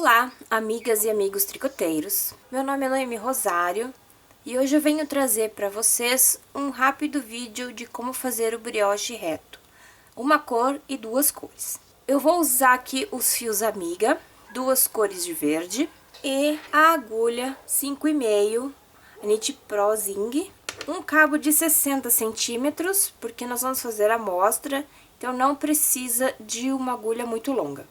Olá, amigas e amigos tricoteiros. Meu nome é Noemi Rosário e hoje eu venho trazer para vocês um rápido vídeo de como fazer o brioche reto, uma cor e duas cores. Eu vou usar aqui os fios Amiga, duas cores de verde e a agulha 5,5 Knit Pro Zing, um cabo de 60 centímetros, porque nós vamos fazer a amostra, então não precisa de uma agulha muito longa.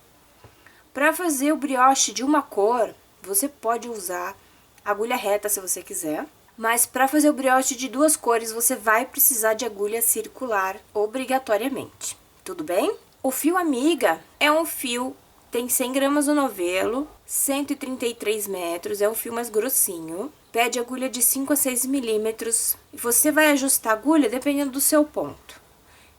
Para fazer o brioche de uma cor, você pode usar agulha reta se você quiser, mas para fazer o brioche de duas cores, você vai precisar de agulha circular obrigatoriamente, tudo bem? O fio Amiga é um fio, tem 100 gramas no novelo, 133 metros, é um fio mais grossinho, pede agulha de 5 a 6 milímetros, e você vai ajustar a agulha dependendo do seu ponto.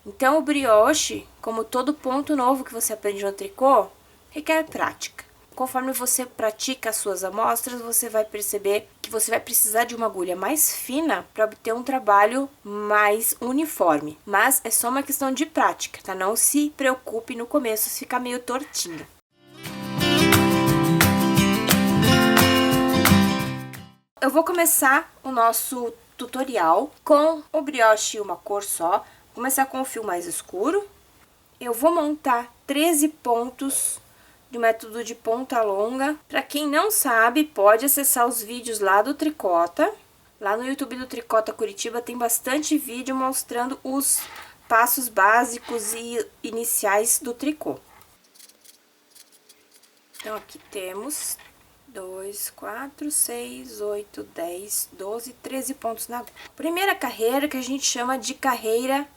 Então, o brioche, como todo ponto novo que você aprende no tricô, requer prática. Conforme você pratica as suas amostras, você vai perceber que você vai precisar de uma agulha mais fina para obter um trabalho mais uniforme. Mas é só uma questão de prática, tá? Não se preocupe no começo se ficar meio tortinho. Eu vou começar o nosso tutorial com o brioche uma cor só. Vou começar com o fio mais escuro. Eu vou montar 13 pontos de método de ponta longa. Para quem não sabe, pode acessar os vídeos lá do Tricota. Lá no YouTube do Tricota Curitiba tem bastante vídeo mostrando os passos básicos e iniciais do tricô. Então, aqui temos 2, 4, 6, 8, 10, 12, 13 pontos na agulha. Primeira carreira que a gente chama de carreira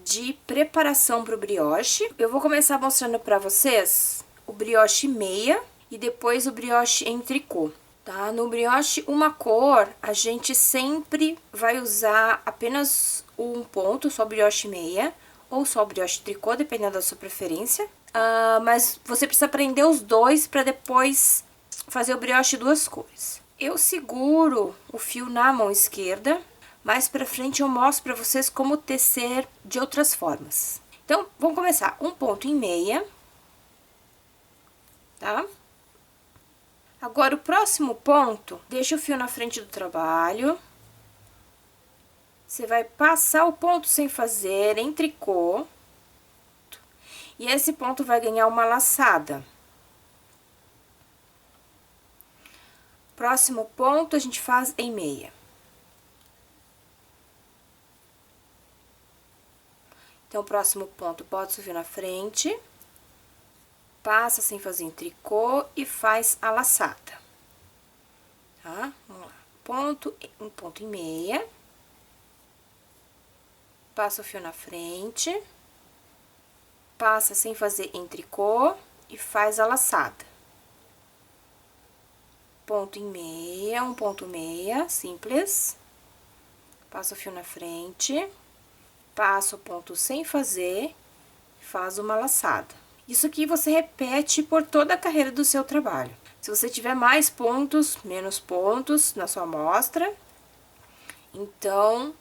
de preparação para o brioche. Eu vou começar mostrando para vocês o brioche meia e depois o brioche em tricô, tá? No brioche uma cor, a gente sempre vai usar apenas um ponto, só brioche meia, ou só brioche tricô, dependendo da sua preferência. Mas você precisa aprender os dois para depois fazer o brioche duas cores. Eu seguro o fio na mão esquerda, mais pra frente eu mostro pra vocês como tecer de outras formas. Então, vamos começar. Um ponto em meia. Tá? Agora, o próximo ponto, deixa o fio na frente do trabalho. Você vai passar o ponto sem fazer em tricô. E esse ponto vai ganhar uma laçada. Próximo ponto, a gente faz em meia. Então, o próximo ponto, bota o fio na frente. Passa sem fazer em tricô e faz a laçada, tá? Vamos lá, um ponto em meia, passa o fio na frente, passa sem fazer em tricô e faz a laçada. Ponto em meia, um ponto meia, simples, passa o fio na frente, passa o ponto sem fazer e faz uma laçada. Isso aqui você repete por toda a carreira do seu trabalho. Se você tiver mais pontos, menos pontos na sua amostra, então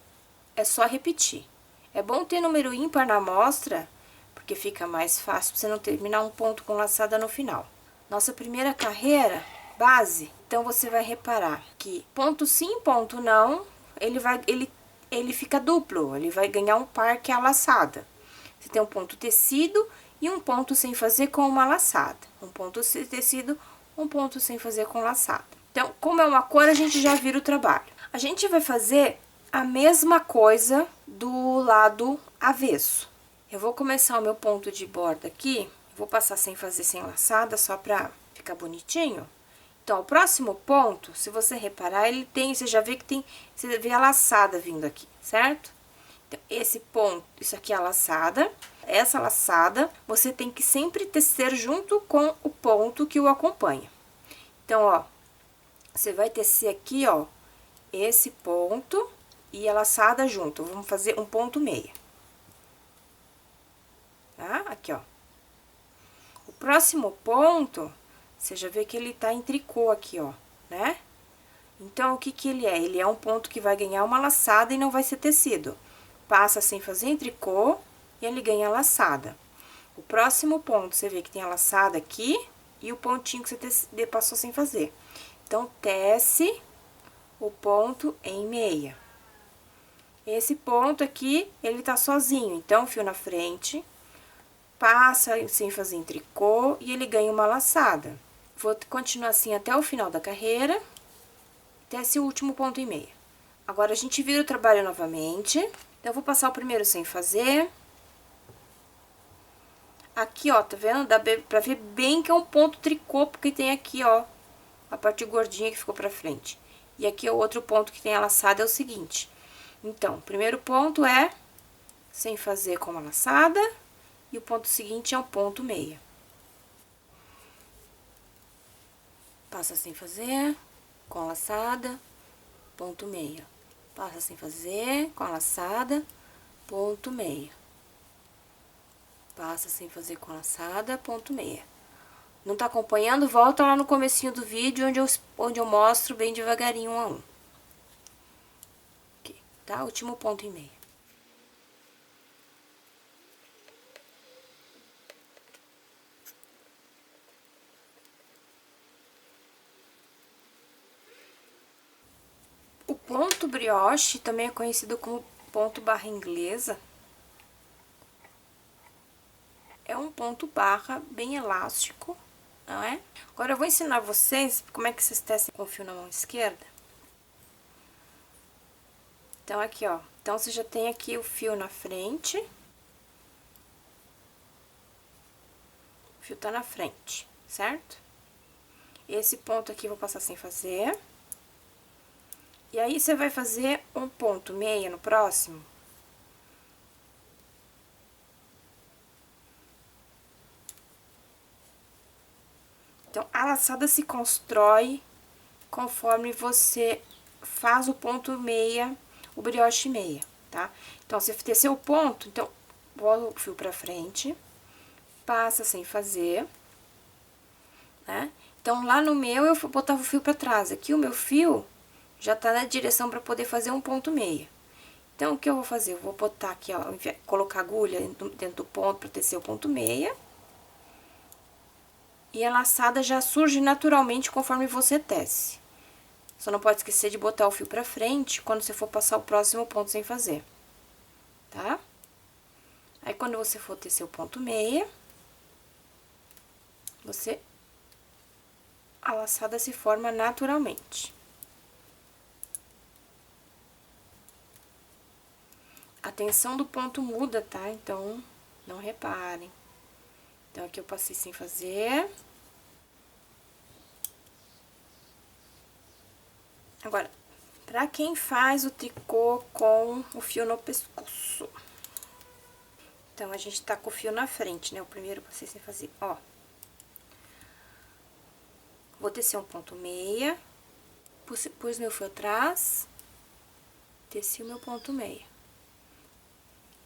é só repetir. É bom ter número ímpar na amostra, porque fica mais fácil pra você não terminar um ponto com laçada no final. Nossa primeira carreira, base, então você vai reparar que ponto sim, ponto não, ele fica duplo, ele vai ganhar um par que é a laçada. Você tem um ponto tecido e um ponto sem fazer com uma laçada. Um ponto tecido, um ponto sem fazer com laçada. Então, como é uma cor, a gente já vira o trabalho. A gente vai fazer a mesma coisa do lado avesso. Eu vou começar o meu ponto de borda aqui, vou passar sem fazer sem laçada, só pra ficar bonitinho. Então, o próximo ponto, se você reparar, ele tem, você já vê que tem, você vê a laçada vindo aqui, certo? Então, esse ponto, isso aqui é a laçada. Essa laçada, você tem que sempre tecer junto com o ponto que o acompanha. Então, ó, você vai tecer aqui, ó, esse ponto e a laçada junto. Vamos fazer um ponto meia. Tá? Aqui, ó. O próximo ponto, você já vê que ele tá em tricô aqui, ó, né? Então, o que que ele é? Ele é um ponto que vai ganhar uma laçada e não vai ser tecido. Passa sem fazer em tricô e ele ganha laçada. O próximo ponto, você vê que tem a laçada aqui e o pontinho que você passou sem fazer. Então, tece o ponto em meia. Esse ponto aqui, ele tá sozinho, então, fio na frente, passa sem fazer em tricô e ele ganha uma laçada. Vou continuar assim até o final da carreira, até esse último ponto e meia. Agora, a gente vira o trabalho novamente. Então, eu vou passar o primeiro sem fazer. Aqui, ó, tá vendo? Dá pra ver bem que é um ponto tricô, porque tem aqui, ó, a parte gordinha que ficou pra frente. E aqui, o outro ponto que tem a laçada é o seguinte. Então, o primeiro ponto é sem fazer com a laçada, e o ponto seguinte é um ponto meia. Passa sem fazer, com a laçada, ponto meia. Passa sem fazer, com a laçada, ponto meia. Passa sem fazer com a laçada, ponto meia. Não tá acompanhando? Volta lá no comecinho do vídeo, onde eu mostro bem devagarinho um a um. Aqui, tá? Último ponto e meia. O ponto brioche também é conhecido como ponto barra inglesa. É um ponto barra bem elástico, não é? Agora, eu vou ensinar vocês como é que vocês tecem com o fio na mão esquerda. Então, aqui, ó. Então, você já tem aqui o fio na frente. O fio tá na frente, certo? Esse ponto aqui eu vou passar sem fazer. E aí, você vai fazer um ponto meia no próximo. Então, a laçada se constrói conforme você faz o ponto meia, o brioche meia, tá? Então, você teceu o ponto, então, bola o fio pra frente, passa sem fazer, né? Então, lá no meu, eu botava o fio pra trás. Aqui, o meu fio já tá na direção pra poder fazer um ponto meia. Então, o que eu vou fazer? Eu vou botar aqui, ó, colocar agulha dentro do ponto pra tecer o ponto meia. E a laçada já surge naturalmente conforme você tece. Só não pode esquecer de botar o fio pra frente quando você for passar o próximo ponto sem fazer, tá? Aí, quando você for tecer o ponto meia, a laçada se forma naturalmente. A tensão do ponto muda, tá? Então, não reparem. Então, aqui eu passei sem fazer. Agora, pra quem faz o tricô com o fio no pescoço. Então, a gente tá com o fio na frente, né? O primeiro eu passei sem fazer, ó. Vou tecer um ponto meia. Pus meu fio atrás. Teci o meu ponto meia.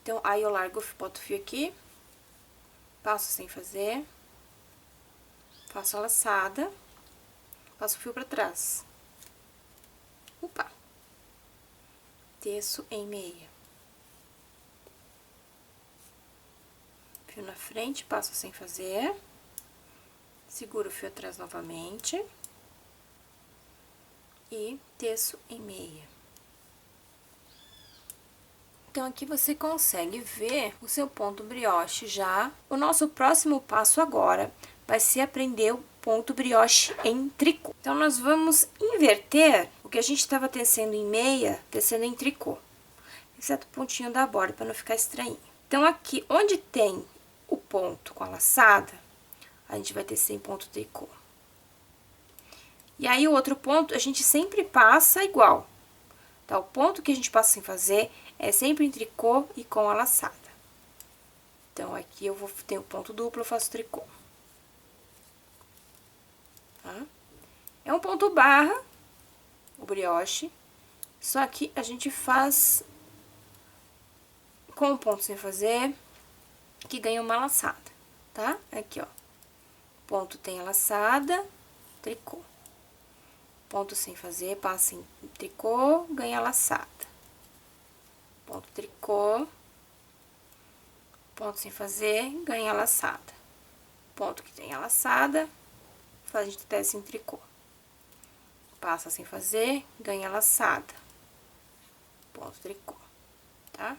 Então, aí eu largo, boto o fio aqui. Passo sem fazer. Faço a laçada. Passo o fio pra trás. Opa! Teço em meia. Fio na frente, passo sem fazer. Seguro o fio atrás novamente. E teço em meia. Então, aqui você consegue ver o seu ponto brioche já. O nosso próximo passo agora vai ser aprender o ponto brioche em tricô. Então, nós vamos inverter o que a gente estava tecendo em meia, tecendo em tricô. Exceto o pontinho da borda, para não ficar estranho. Então, aqui, onde tem o ponto com a laçada, a gente vai tecer em ponto tricô. E aí, o outro ponto, a gente sempre passa igual. Tá? O ponto que a gente passa sem fazer é sempre em tricô e com a laçada. Então, aqui eu vou ter o ponto duplo, eu faço tricô. Tá? É um ponto barra, o brioche, só que a gente faz com o ponto sem fazer, que ganha uma laçada, tá? Aqui, ó. Ponto tem a laçada, tricô. Ponto sem fazer, passa em tricô, ganha laçada. Ponto tricô, ponto sem fazer, ganha laçada. Ponto que tem a laçada, a gente tece em tricô. Passa sem fazer, ganha laçada. Ponto tricô, tá?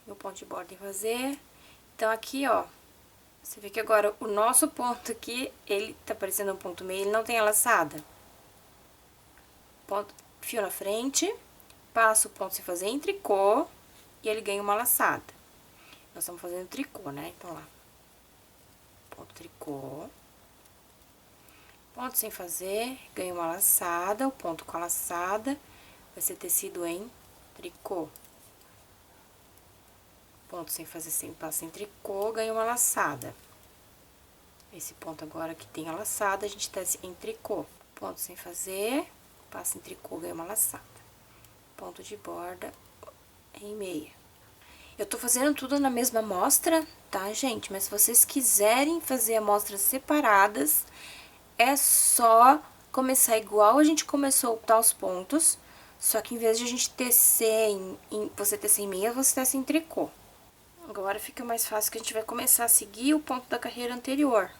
E o ponto de borda em fazer. Então, aqui, ó, você vê que agora o nosso ponto aqui, ele tá parecendo um ponto meio, ele não tem a laçada. Ponto, fio na frente, passo o ponto sem fazer em tricô e ele ganha uma laçada. Nós estamos fazendo tricô, né? Então, lá. Ponto tricô. Ponto sem fazer, ganha uma laçada, o ponto com a laçada vai ser tecido em tricô. Ponto sem fazer, sem passo em tricô, ganha uma laçada. Esse ponto agora que tem a laçada, a gente tece em tricô. Ponto sem fazer, passo em tricô, ganha uma laçada. Ponto de borda em meia. Eu tô fazendo tudo na mesma amostra, tá, gente? Mas se vocês quiserem fazer amostras separadas, é só começar igual a gente começou a botar os pontos, só que em vez de a gente tecer você tecer em meia, você tece em tricô. Agora fica mais fácil que a gente vai começar a seguir o ponto da carreira anterior.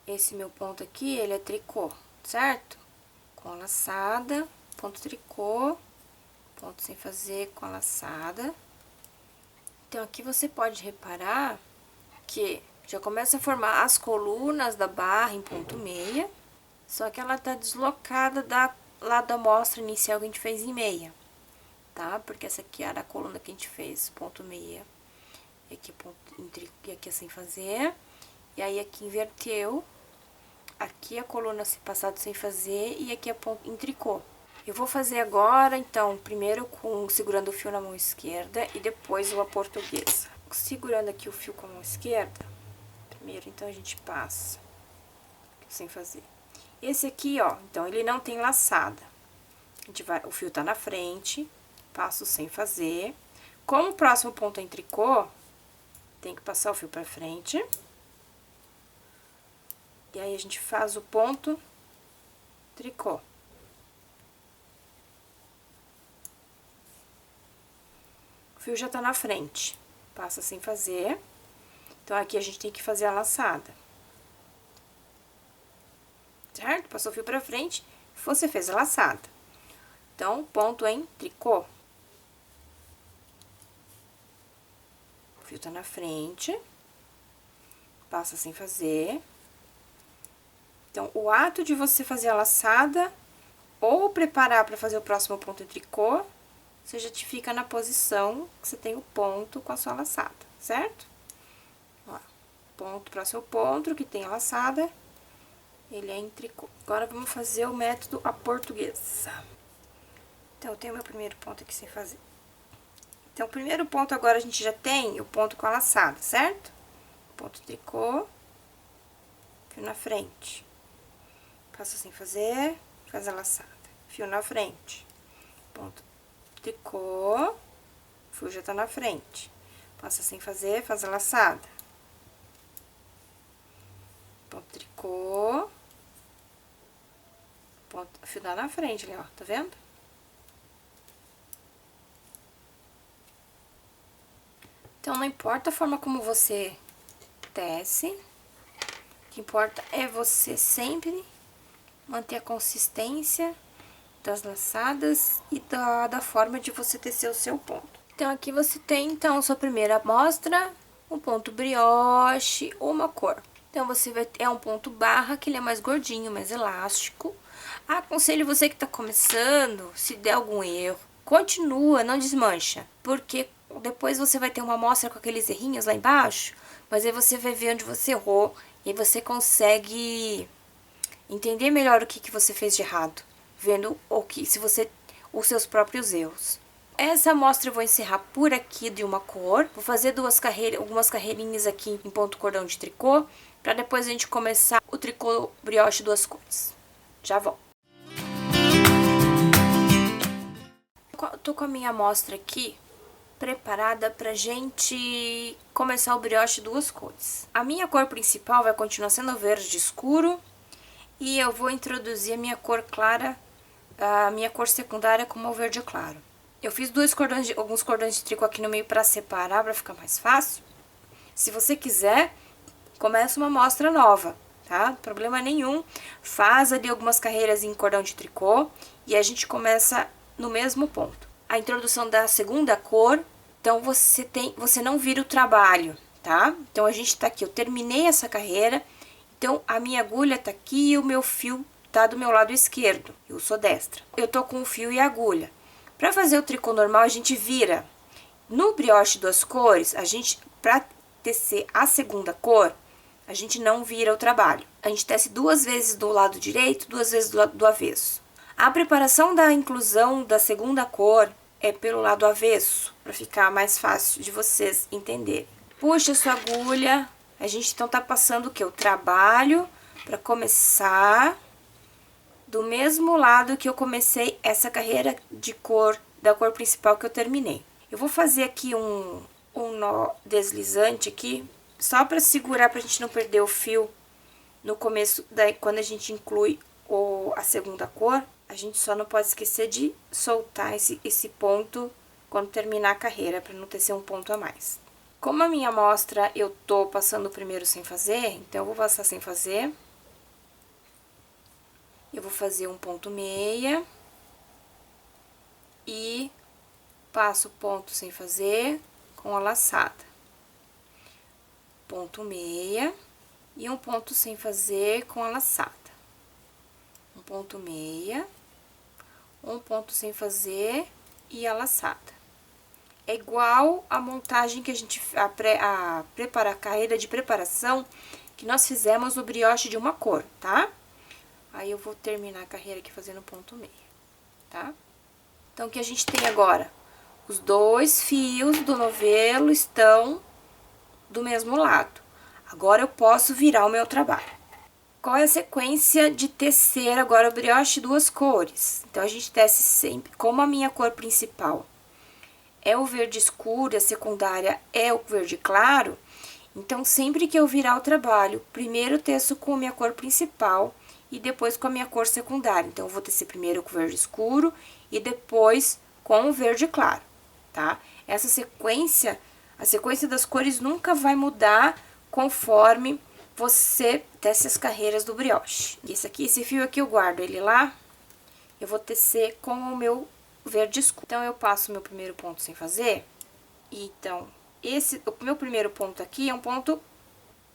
Esse meu ponto aqui, ele é tricô, certo? Com a laçada, ponto tricô, ponto sem fazer com a laçada. Então, aqui você pode reparar que já começa a formar as colunas da barra em ponto meia, só que ela tá deslocada lá da amostra inicial que a gente fez em meia, tá? Porque essa aqui era a coluna que a gente fez, ponto meia. E aqui, e aqui sem fazer, e aí aqui inverteu, aqui a coluna passado sem fazer, e aqui é ponto em tricô. Eu vou fazer agora, então, primeiro segurando o fio na mão esquerda, e depois a portuguesa. Segurando aqui o fio com a mão esquerda, primeiro, então, a gente passa, sem fazer. Esse aqui, ó, então, ele não tem laçada. O fio tá na frente, passo sem fazer. Como o próximo ponto é em tricô, tem que passar o fio pra frente. E aí, a gente faz o ponto tricô. O fio já tá na frente. Passa sem fazer. Então, aqui a gente tem que fazer a laçada. Certo? Passou o fio pra frente, você fez a laçada. Então, ponto em tricô. O fio tá na frente, passa sem fazer. Então, o ato de você fazer a laçada ou preparar para fazer o próximo ponto em tricô, você já te fica na posição que você tem o ponto com a sua laçada, certo? Ó, ponto, próximo ponto que tem a laçada, ele é em tricô. Agora, vamos fazer o método à portuguesa. Então, eu tenho meu primeiro ponto aqui sem fazer. Então, o primeiro ponto agora a gente já tem o ponto com a laçada, certo? Ponto tricô, fio na frente. Passa sem fazer, faz a laçada. Fio na frente. Ponto tricô, fio já tá na frente. Passa sem fazer, faz a laçada. Ponto tricô. Ponto, fio tá na frente ali, ó, tá vendo? Então, não importa a forma como você tece, o que importa é você sempre manter a consistência das laçadas e da forma de você tecer o seu ponto. Então, aqui você tem, então, a sua primeira amostra, um ponto brioche, uma cor. Então, você vai ter um ponto barra, que ele é mais gordinho, mais elástico. Aconselho você que tá começando, se der algum erro, continua, não desmancha, porque depois você vai ter uma amostra com aqueles errinhos lá embaixo, mas aí você vai ver onde você errou e você consegue entender melhor o que você fez de errado, vendo os seus próprios erros. Essa amostra eu vou encerrar por aqui de uma cor, vou fazer algumas carreirinhas aqui em ponto cordão de tricô, para depois a gente começar o tricô brioche duas cores. Já volto. Tô com a minha amostra aqui preparada pra gente começar o brioche duas cores. A minha cor principal vai continuar sendo verde escuro e eu vou introduzir a minha cor clara, a minha cor secundária como o verde claro. Eu fiz alguns cordões de tricô aqui no meio pra separar, pra ficar mais fácil. Se você quiser, começa uma amostra nova. tá? Problema nenhum. Faz ali algumas carreiras em cordão de tricô e a gente começa no mesmo ponto. A introdução da segunda cor, então você não vira o trabalho, tá? Então a gente tá aqui, eu terminei essa carreira, então a minha agulha tá aqui e o meu fio tá do meu lado esquerdo, eu sou destra. Eu tô com o fio e a agulha. Para fazer o tricô normal, a gente vira. No brioche duas cores, pra tecer a segunda cor, a gente não vira o trabalho. A gente tece 2 vezes do lado direito, 2 vezes do lado do avesso. A preparação da inclusão da segunda cor é pelo lado avesso, para ficar mais fácil de vocês entenderem. Puxa sua agulha, a gente então tá passando o que? O trabalho para começar do mesmo lado que eu comecei essa carreira de cor, da cor principal que eu terminei. Eu vou fazer aqui um nó deslizante aqui, só para segurar, pra gente não perder o fio no começo, daí quando a gente inclui a segunda cor, a gente só não pode esquecer de soltar esse ponto quando terminar a carreira, para não ter ser um ponto a mais. Como a minha amostra eu tô passando o primeiro sem fazer, então eu vou passar sem fazer. Eu vou fazer um ponto meia e passo o ponto sem fazer com a laçada. Ponto meia e um ponto sem fazer com a laçada. Um ponto meia, um ponto sem fazer e a laçada. É igual a montagem que a carreira de preparação que nós fizemos no brioche de uma cor, tá? Aí eu vou terminar a carreira aqui fazendo ponto meia, tá? Então, o que a gente tem agora? Os 2 fios do novelo estão do mesmo lado. Agora eu posso virar o meu trabalho. Qual é a sequência de tecer agora o brioche duas cores? Então, a gente tece sempre, como a minha cor principal é o verde escuro, a secundária é o verde claro, então, sempre que eu virar o trabalho, primeiro eu teço com a minha cor principal e depois com a minha cor secundária. Então, eu vou tecer primeiro com o verde escuro e depois com o verde claro, tá? Essa sequência, a sequência das cores nunca vai mudar conforme você tece as carreiras do brioche. Esse fio aqui eu guardo ele lá, eu vou tecer com o meu verde escuro. Então, eu passo o meu primeiro ponto sem fazer, e então, o meu primeiro ponto aqui é um ponto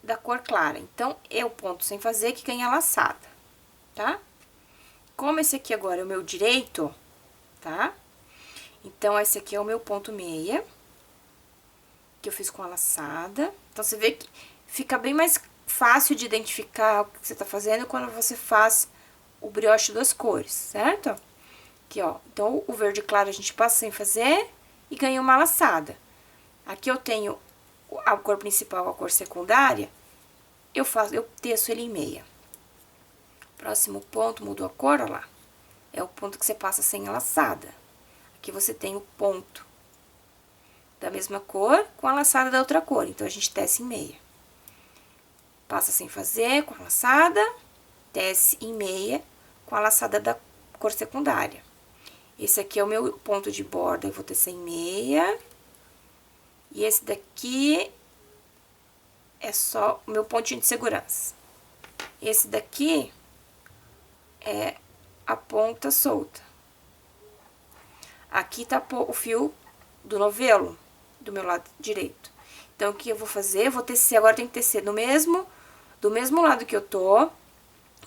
da cor clara, então, é o ponto sem fazer que ganha laçada, tá? Como esse aqui agora é o meu direito, tá? Então, esse aqui é o meu ponto meia, que eu fiz com a laçada. Então, você vê que fica bem mais fácil de identificar o que você tá fazendo quando você faz o brioche das cores, certo? Aqui, ó. Então, o verde claro a gente passa sem fazer e ganha uma laçada. Aqui eu tenho a cor principal, a cor secundária, eu teço ele em meia. Próximo ponto, mudou a cor, ó lá. É o ponto que você passa sem a laçada. Aqui você tem o ponto da mesma cor com a laçada da outra cor, então a gente tece em meia. Passa sem fazer com a laçada, tece em meia com a laçada da cor secundária. Esse aqui é o meu ponto de borda, eu vou tecer em meia. E esse daqui é só o meu pontinho de segurança. Esse daqui é a ponta solta. Aqui tá o fio do novelo, do meu lado direito. Então, o que eu vou fazer? Eu vou tecer, agora tem que tecer do mesmo lado que eu tô.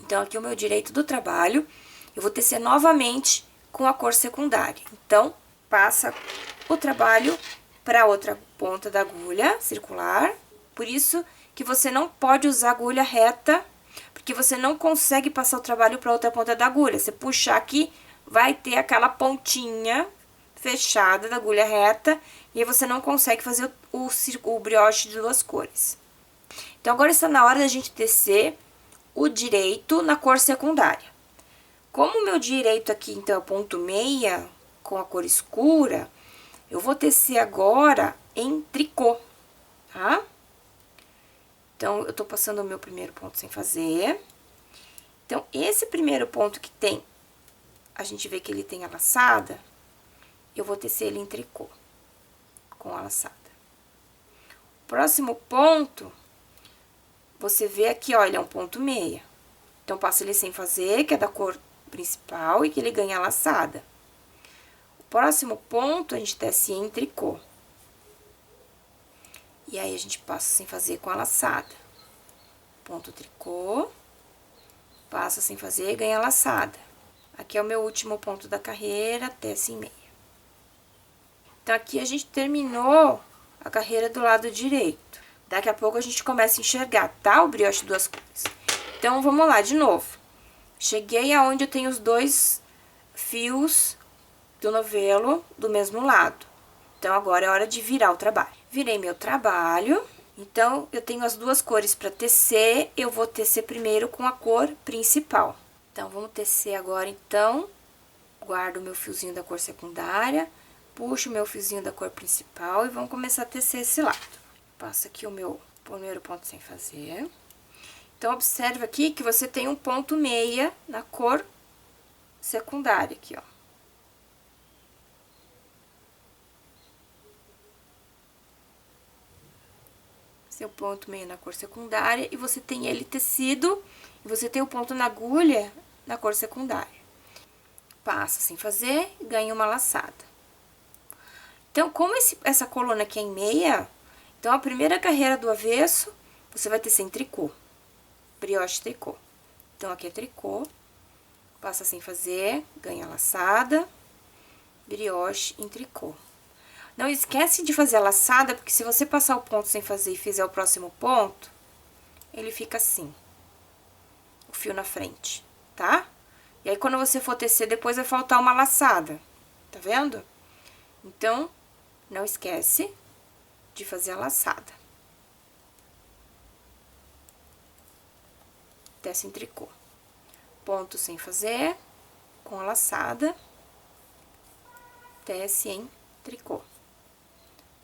Então, aqui é o meu direito do trabalho. Eu vou tecer novamente com a cor secundária. Então, passa o trabalho para outra ponta da agulha circular. Por isso que você não pode usar agulha reta, porque você não consegue passar o trabalho para outra ponta da agulha. Você puxar aqui, vai ter aquela pontinha fechada da agulha reta, e aí você não consegue fazer o brioche de duas cores. Então, agora está na hora da gente tecer o direito na cor secundária. Como o meu direito aqui, então, é o ponto meia, com a cor escura, eu vou tecer agora em tricô, tá? Então, eu tô passando o meu primeiro ponto sem fazer. Então, esse primeiro ponto que tem, a gente vê que ele tem a laçada, eu vou tecer ele em tricô, com a laçada. Próximo ponto, você vê aqui, ó, ele é um ponto meia. Então, passo ele sem fazer, que é da cor principal e que ele ganha a laçada. O próximo ponto, a gente tece em tricô. E aí, a gente passa sem fazer com a laçada. Ponto tricô, passa sem fazer e ganha a laçada. Aqui é o meu último ponto da carreira, tece em meia. Então, aqui a gente terminou a carreira do lado direito. Daqui a pouco a gente começa a enxergar, tá? O brioche duas cores. Então, vamos lá, de novo. Cheguei aonde eu tenho os dois fios do novelo do mesmo lado. Então, agora é hora de virar o trabalho. Virei meu trabalho. Então, eu tenho as duas cores para tecer. Eu vou tecer primeiro com a cor principal. Então, vamos tecer agora, então. Guardo o meu fiozinho da cor secundária. Puxo o meu fiozinho da cor principal e vamos começar a tecer esse lado. Passo aqui o meu primeiro ponto sem fazer. Então, observa aqui que você tem um ponto meia na cor secundária aqui, ó. Seu ponto meia na cor secundária e você tem ele tecido e você tem o ponto na agulha na cor secundária. Passa sem fazer e ganha uma laçada. Então, como essa coluna aqui é em meia, então a primeira carreira do avesso, você vai tecer em tricô. Brioche tricô. Então, aqui é tricô, passa sem fazer, ganha laçada, brioche em tricô. Não esquece de fazer a laçada, porque se você passar o ponto sem fazer e fizer o próximo ponto, ele fica assim, o fio na frente, tá? E aí, quando você for tecer, depois vai faltar uma laçada, tá vendo? Então, não esquece de fazer a laçada. Tece em tricô. Ponto sem fazer, com a laçada, tece em tricô.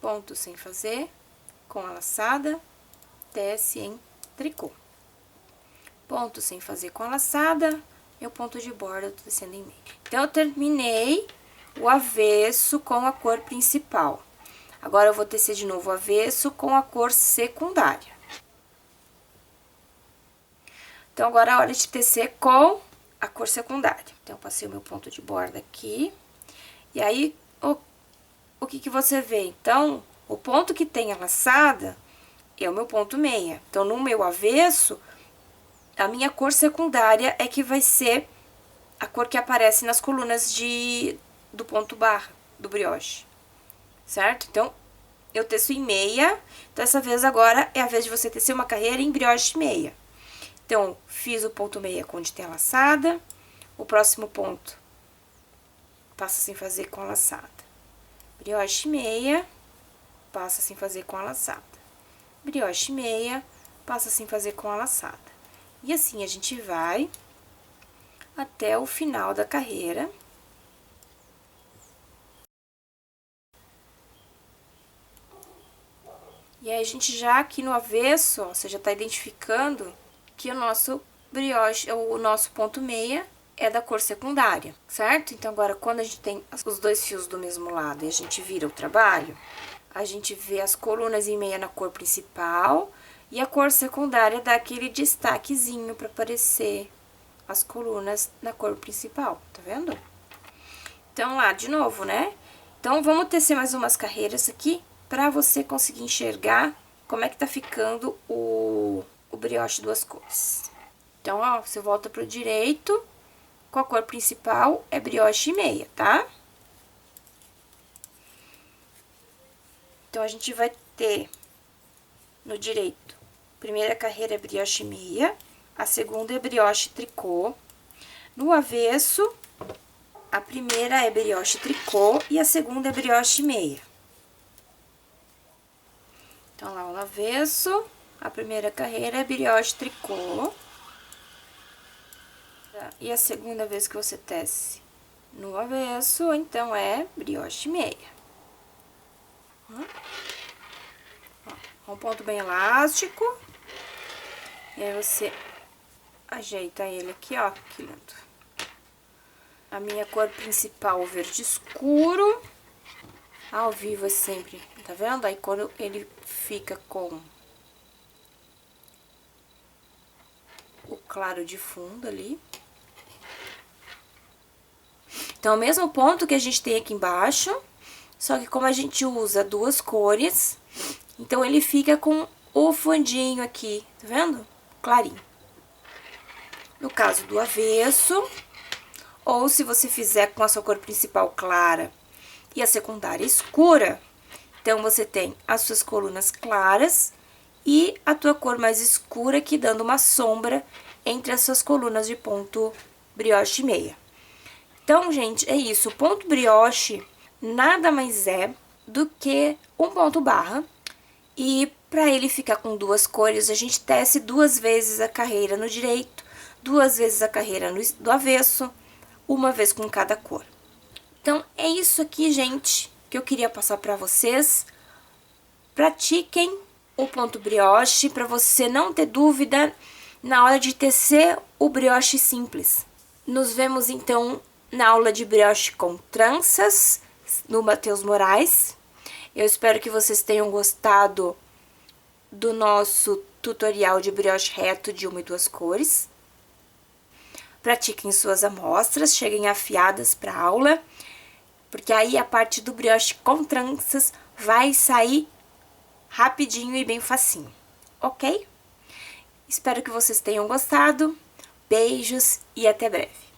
Ponto sem fazer, com a laçada, tece em tricô. Ponto sem fazer com a laçada, e o ponto de borda eu tô tecendo em meio. Então, eu terminei o avesso com a cor principal. Agora, eu vou tecer de novo o avesso com a cor secundária. Então, agora é a hora de tecer com a cor secundária. Então, eu passei o meu ponto de borda aqui. E aí, o que você vê? Então, o ponto que tem a laçada é o meu ponto meia. Então, no meu avesso, a minha cor secundária é que vai ser a cor que aparece nas colunas do ponto barra, do brioche, certo? Então, eu teço em meia. Então, essa vez agora é a vez de você tecer uma carreira em brioche meia. Então, fiz o ponto meia onde tem a laçada. O próximo ponto, passa sem fazer com a laçada. Brioche meia, passa sem fazer com a laçada. Brioche meia, passa sem fazer com a laçada. E assim a gente vai até o final da carreira. E aí, a gente já aqui no avesso, ó, você já tá identificando que o nosso brioche, o nosso ponto meia, é da cor secundária, certo? Então, agora, quando a gente tem os dois fios do mesmo lado e a gente vira o trabalho, a gente vê as colunas em meia na cor principal e a cor secundária dá aquele destaquezinho para aparecer as colunas na cor principal, tá vendo? Então, lá, de novo, né? Então, vamos tecer mais umas carreiras aqui pra você conseguir enxergar como é que tá ficando o brioche duas cores. Então, ó, você volta pro direito, com a cor principal é brioche meia, tá? Então, a gente vai ter no direito, primeira carreira é brioche meia, a segunda é brioche tricô. No avesso, a primeira é brioche tricô e a segunda é brioche meia. Então, lá no avesso, a primeira carreira é brioche tricô. E a segunda vez que você tece no avesso, então, é brioche meia. Um ponto bem elástico. E aí, você ajeita ele aqui, ó, que lindo. A minha cor principal, verde escuro. Ao vivo é sempre, tá vendo? Aí, quando ele fica com claro de fundo ali. Então, é o mesmo ponto que a gente tem aqui embaixo, só que como a gente usa duas cores, então ele fica com o fundinho aqui, tá vendo? Clarinho. No caso do avesso, ou se você fizer com a sua cor principal clara e a secundária escura, então você tem as suas colunas claras e a tua cor mais escura aqui dando uma sombra entre as suas colunas de ponto brioche meia. Então, gente, é isso. O ponto brioche nada mais é do que um ponto barra. E para ele ficar com duas cores, a gente tece 2 vezes a carreira no direito, 2 vezes a carreira do avesso, uma vez com cada cor. Então, é isso aqui, gente, que eu queria passar para vocês. Pratiquem o ponto brioche para você não ter dúvida na hora de tecer o brioche simples. Nos vemos, então, na aula de brioche com tranças, no Matheus Moraes. Eu espero que vocês tenham gostado do nosso tutorial de brioche reto de 1 e 2 cores. Pratiquem suas amostras, cheguem afiadas para a aula, porque aí a parte do brioche com tranças vai sair rapidinho e bem facinho, ok? Espero que vocês tenham gostado. Beijos e até breve.